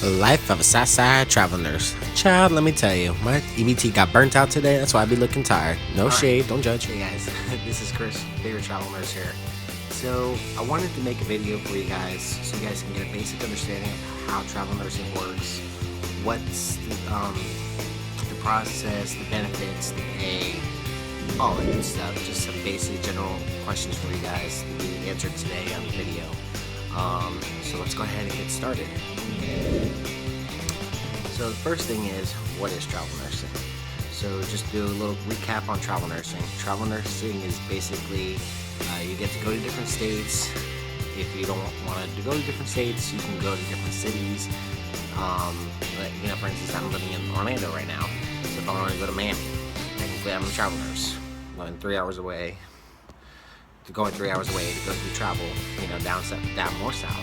Life of a Southside travel nurse. Child, let me tell you, my EBT got burnt out today. That's why I be looking tired. No All right. shade, don't judge. Hey guys, this is Chris, favorite travel nurse here. So I wanted to make a video for you guys so you guys can get a basic understanding of how travel nursing works, what's the process, the benefits, the pay, all that good stuff. Just some basic general questions for you guys to be answered today on the video. So let's go ahead and get started. So the first thing is, what is travel nursing? So just do a little recap on travel nursing. Travel nursing is basically you get to go to different states. If you don't want to go to different states, you can go to different cities. For instance, I'm living in Orlando right now. So if I want to go to Miami, technically I'm a travel nurse. I'm 3 hours away. Going 3 hours away to go through travel, down more south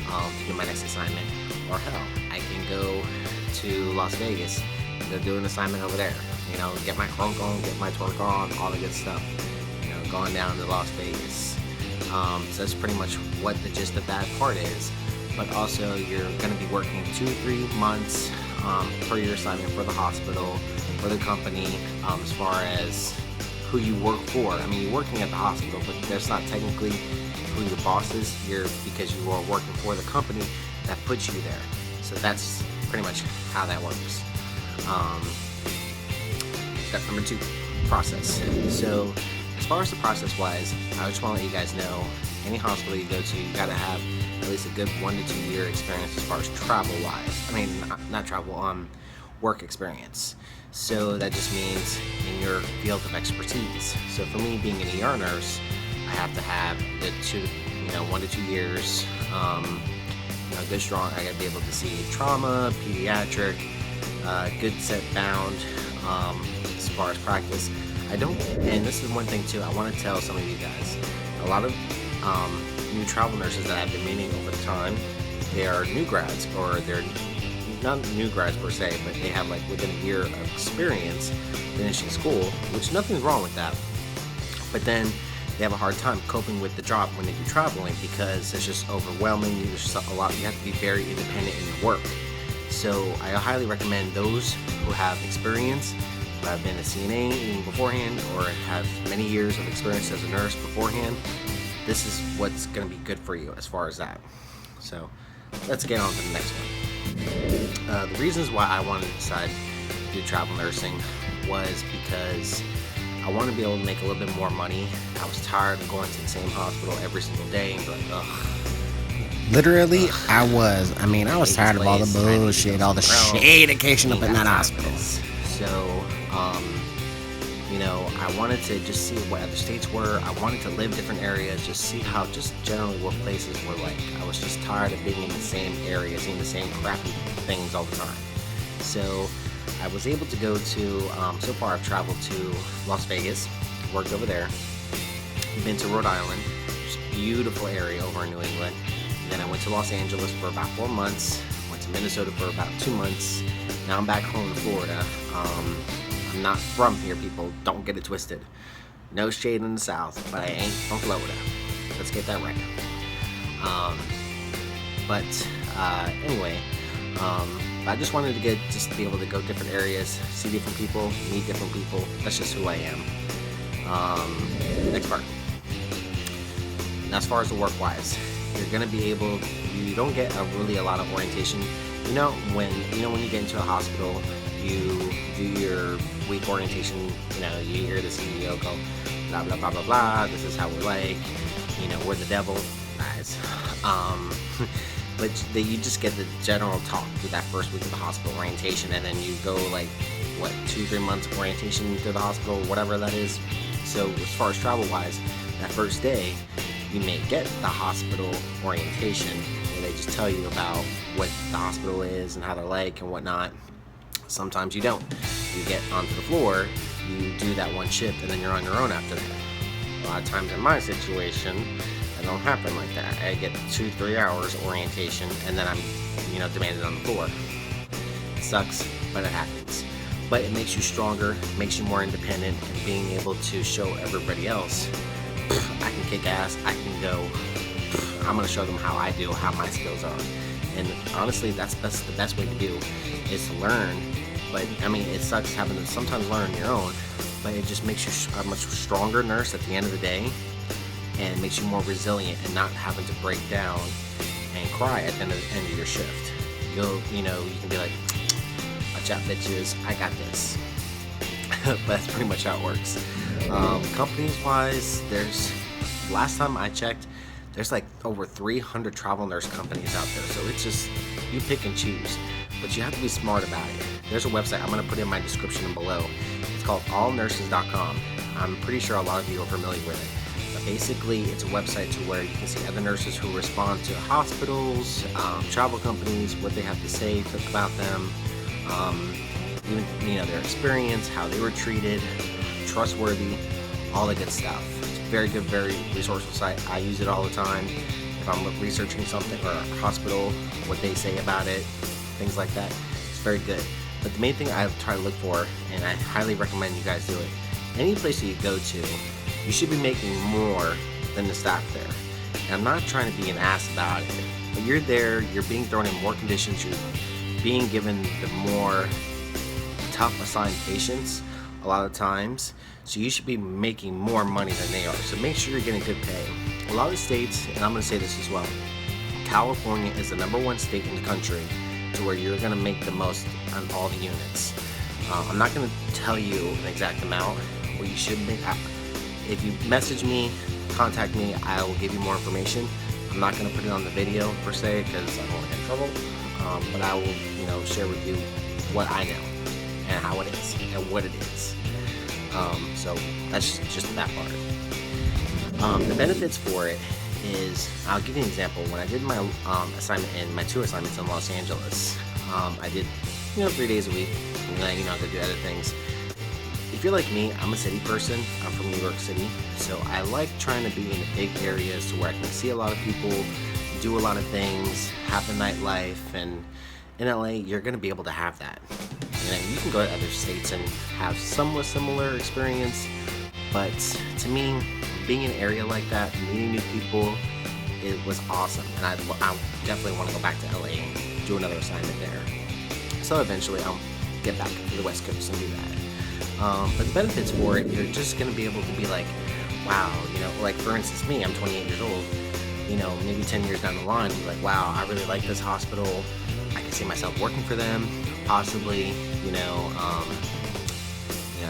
to do my next assignment. Or hell, I can go to Las Vegas, go do an assignment over there. Get my crunk on, get my twerk on, all the good stuff. Going down to Las Vegas. So that's pretty much what the gist of that part is. But also, you're going to be working 2-3 months per your assignment for the hospital, for the company, as far as who you work for. I mean, you're working at the hospital, but that's not technically who your boss is. Because you are working for the company that puts you there. So that's pretty much how that works. Step number 2, process. So as far as the process wise, I just want to let you guys know, any hospital you go to, you gotta have at least a good 1 to 2 year experience as far as travel wise. I mean, not travel, work experience. So that just means in your field of expertise. So for me, being an ER nurse, I have to have the 1 to 2 years, good strong. I gotta be able to see trauma, pediatric, good set bound. As far as practice, I don't, and this is one thing too, I want to tell some of you guys, a lot of new travel nurses that I've been meeting over the time, they are new grads, or they're not new grads per se, but they have like within a year of experience finishing school, which nothing's wrong with that, but then they have a hard time coping with the job when they do traveling because it's just overwhelming. There's just a lot, you have to be very independent in your work. So I highly recommend those who have experience, who have been a CNA even beforehand, or have many years of experience as a nurse beforehand. This is what's going to be good for you as far as that. So let's get on to the next one. The reasons why I wanted to decide to do travel nursing was because I want to be able to make a little bit more money. I was tired of going to the same hospital every single day and be like, ugh. Literally, I was tired of all the bullshit, all the shadication up in that hospital. So, I wanted to just see what other states were. I wanted to live different areas, just see how, just generally what places were like. I was just tired of being in the same area, seeing the same crappy things all the time. So I was able to go to, so far I've traveled to Las Vegas, worked over there, been to Rhode Island, just beautiful area over in New England. And then I went to Los Angeles for about 4 months, went to Minnesota for about 2 months. Now I'm back home in Florida. I'm not from here, people. Don't get it twisted. No shade in the South, but I ain't from Florida. Let's get that right. Anyway, I just wanted to just be able to go different areas, see different people, meet different people. That's just who I am. Next part. Now, as far as the work-wise, you're gonna be able. You don't get a lot of orientation. When you get into a hospital, you do your week orientation. You hear the CEO go, blah blah blah blah blah. This is how we're like. We're the devil, guys. But you just get the general talk through that first week of the hospital orientation, and then you go 2-3 months of orientation through the hospital, whatever that is. So as far as travel wise, that first day, you may get the hospital orientation where they just tell you about what the hospital is and how they're like and whatnot. Sometimes you don't. You get onto the floor, you do that one shift, and then you're on your own after that. A lot of times in my situation, it don't happen like that. I get 2-3 hours orientation, and then I'm, demanded on the floor. It sucks, but it happens. But it makes you stronger, makes you more independent, and being able to show everybody else, I can kick ass, I can go, I'm going to show them how I do, how my skills are. And honestly, that's the best way to do, is to learn. But I mean, it sucks having to sometimes learn on your own, but it just makes you a much stronger nurse at the end of the day, and makes you more resilient and not having to break down and cry at the end of your shift. You can be like, watch out bitches, I got this. But that's pretty much how it works. Companies wise, last time I checked, there's like over 300 travel nurse companies out there. So it's just, you pick and choose, but you have to be smart about it. There's a website I'm going to put in my description below. It's called allnurses.com. I'm pretty sure a lot of you are familiar with it. But basically, it's a website to where you can see other nurses who respond to hospitals, travel companies, what they have to say about them, even their experience, how they were treated, trustworthy, all the good stuff. It's a very good, very resourceful site. I use it all the time. If I'm researching something or a hospital, what they say about it, things like that. It's very good. But the main thing I try to look for, and I highly recommend you guys do it, any place that you go to, you should be making more than the staff there. And I'm not trying to be an ass about it, but you're there, you're being thrown in more conditions, you're being given the more tough assigned patients a lot of times, so you should be making more money than they are. So make sure you're getting good pay. A lot of states, and I'm going to say this as well, California is the #1 state in the country to where you're going to make the most on all the units. I'm not going to tell you an exact amount what you should make. If you message me, contact me, I will give you more information. I'm not going to put it on the video per se because I don't want to get in trouble, but I will share with you what I know and how it is and what it is. So that's just that part. The benefits for it is, I'll give you an example. When I did my assignment in my 2 assignments in Los Angeles, I did 3 days a week, and then I could do other things. If you're like me, I'm a city person. I'm from New York City, so I like trying to be in the big areas to where I can see a lot of people, do a lot of things, have the nightlife. And in LA, you're going to be able to have that. You can go to other states and have somewhat similar experience, but to me, being in an area like that, meeting new people, it was awesome, and I definitely want to go back to LA and do another assignment there. So eventually I'll get back to the West Coast and do that. But the benefits for it, you're just going to be able to be like, wow, like for instance me, I'm 28 years old, maybe 10 years down the line, be like, wow, I really like this hospital, I can see myself working for them, possibly,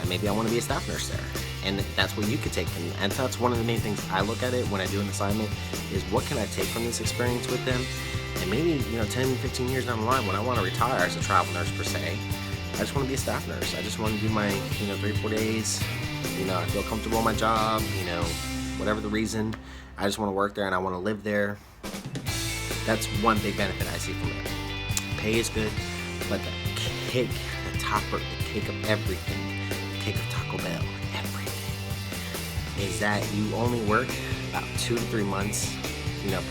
maybe I want to be a staff nurse there. And that's what you could take from, and that's one of the main things I look at it when I do an assignment, is what can I take from this experience with them. And maybe 10, 15 years down the line, when I want to retire as a travel nurse per se, I just want to be a staff nurse. I just want to do my 3-4 days. I feel comfortable in my job. Whatever the reason, I just want to work there and I want to live there. That's one big benefit I see from it. Pay is good, but the cake, the cake of everything, the cake of Taco Bell, is that you only work about 2 to 3 months,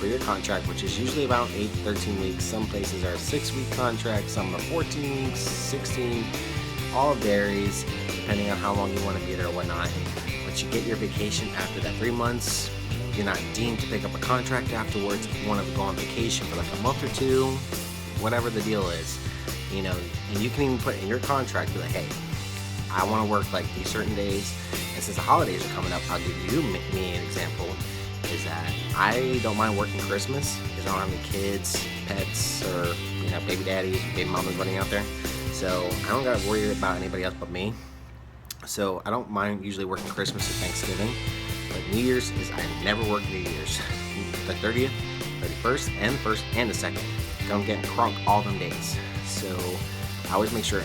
per your contract, which is usually about 8 to 13 weeks. Some places are 6-week contracts, some are 14 weeks, 16. All varies depending on how long you want to be there or whatnot. But you get your vacation after that 3 months. You're not deemed to pick up a contract afterwards if you want to go on vacation for like a month or 2, whatever the deal is. And you can even put in your contract, be like, hey, I want to work like these certain days. And since the holidays are coming up, I'll give you me an example, is that I don't mind working Christmas because I don't have any kids, pets, or baby daddies, baby mamas running out there. So I don't got to worry about anybody else but me. So I don't mind usually working Christmas and Thanksgiving. But New Year's is, I never work New Year's. The 30th, 31st, and the 1st, and the 2nd. Don't get crunk all them days. So I always make sure,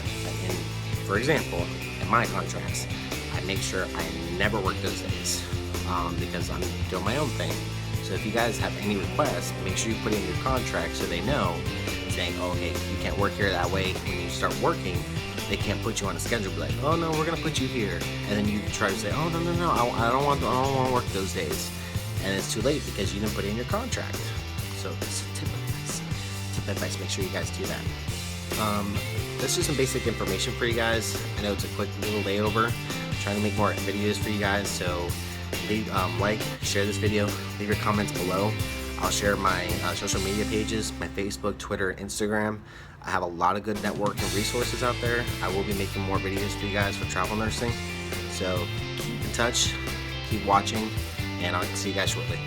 for example, in my contracts, I make sure I never work those days because I'm doing my own thing. So if you guys have any requests, make sure you put it in your contract so they know, saying, oh, okay, you can't work here. That way, when you start working, they can't put you on a schedule. Be like, oh no, we're gonna put you here, and then you try to say, oh no, I don't want to work those days, and it's too late because you didn't put it in your contract. So it's a tip advice. Make sure you guys do that. That's just some basic information for you guys. I know it's a quick little layover. I'm trying to make more videos for you guys, so leave share this video, leave your comments below. I'll share my social media pages, my Facebook, Twitter, Instagram. I have a lot of good networking resources out there. I will be making more videos for you guys for travel nursing. So keep in touch, keep watching, and I'll see you guys shortly.